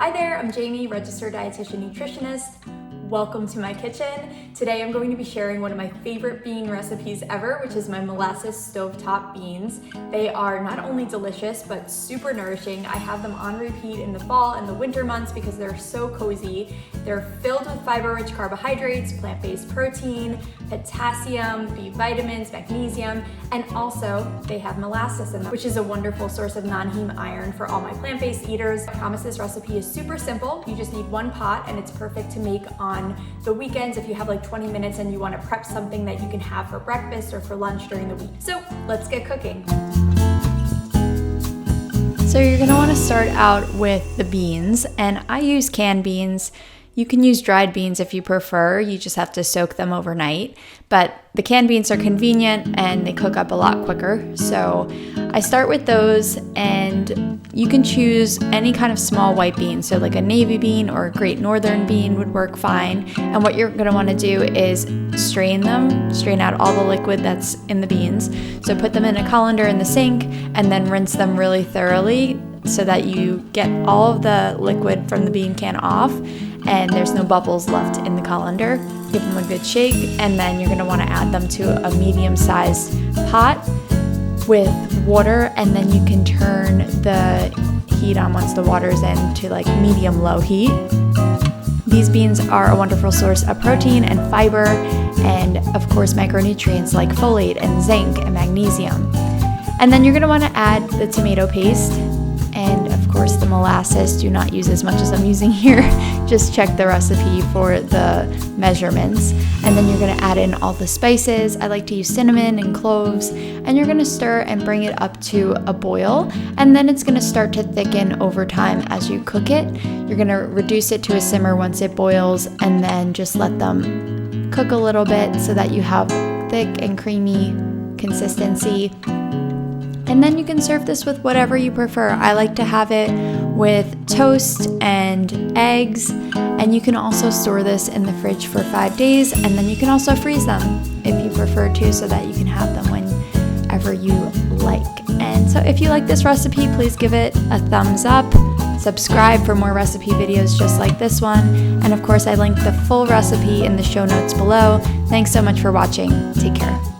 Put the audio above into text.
Hi there, I'm Jamie, registered dietitian nutritionist. Welcome to my kitchen. Today I'm going to be sharing one of my favorite bean recipes ever, which is my molasses stovetop beans. They are not only delicious, but super nourishing. I have them on repeat in the fall and the winter months because they're so cozy. They're filled with fiber-rich carbohydrates, plant-based protein, potassium, B vitamins, magnesium, and also they have molasses in them, which is a wonderful source of non-heme iron for all my plant-based eaters. I promise this recipe is super simple. You just need one pot and it's perfect to make on the weekends if you have like 20 minutes and you want to prep something that you can have for breakfast or for lunch during the week. So let's get cooking. So you're going to want to start out with the beans, and I use canned beans. You can use dried beans if you prefer, you just have to soak them overnight. But the canned beans are convenient and they cook up a lot quicker. So I start with those, and you can choose any kind of small white bean. So like a navy bean or a great northern bean would work fine. And what you're gonna wanna do is strain them, strain out all the liquid that's in the beans. So put them in a colander in the sink and then rinse them really thoroughly so that you get all of the liquid from the bean can off and there's no bubbles left in the colander. Give them a good shake, and then you're gonna wanna add them to a medium-sized pot with water, and then you can turn the heat on once the water's in to like medium-low heat. These beans are a wonderful source of protein and fiber, and of course micronutrients like folate and zinc and magnesium. And then you're gonna wanna add the tomato paste, and of course the molasses. Do not use as much as I'm using here. Just check the recipe for the measurements. And then you're gonna add in all the spices. I like to use cinnamon and cloves, and you're gonna stir and bring it up to a boil, and then it's gonna start to thicken over time as you cook it. You're gonna reduce it to a simmer once it boils, and then just let them cook a little bit so that you have thick and creamy consistency. And then you can serve this with whatever you prefer. I like to have it with toast and eggs, and you can also store this in the fridge for 5 days, and then you can also freeze them if you prefer to, so that you can have them whenever you like. And so if you like this recipe, please give it a thumbs up. Subscribe for more recipe videos just like this one. And of course, I linked the full recipe in the show notes below. Thanks so much for watching. Take care.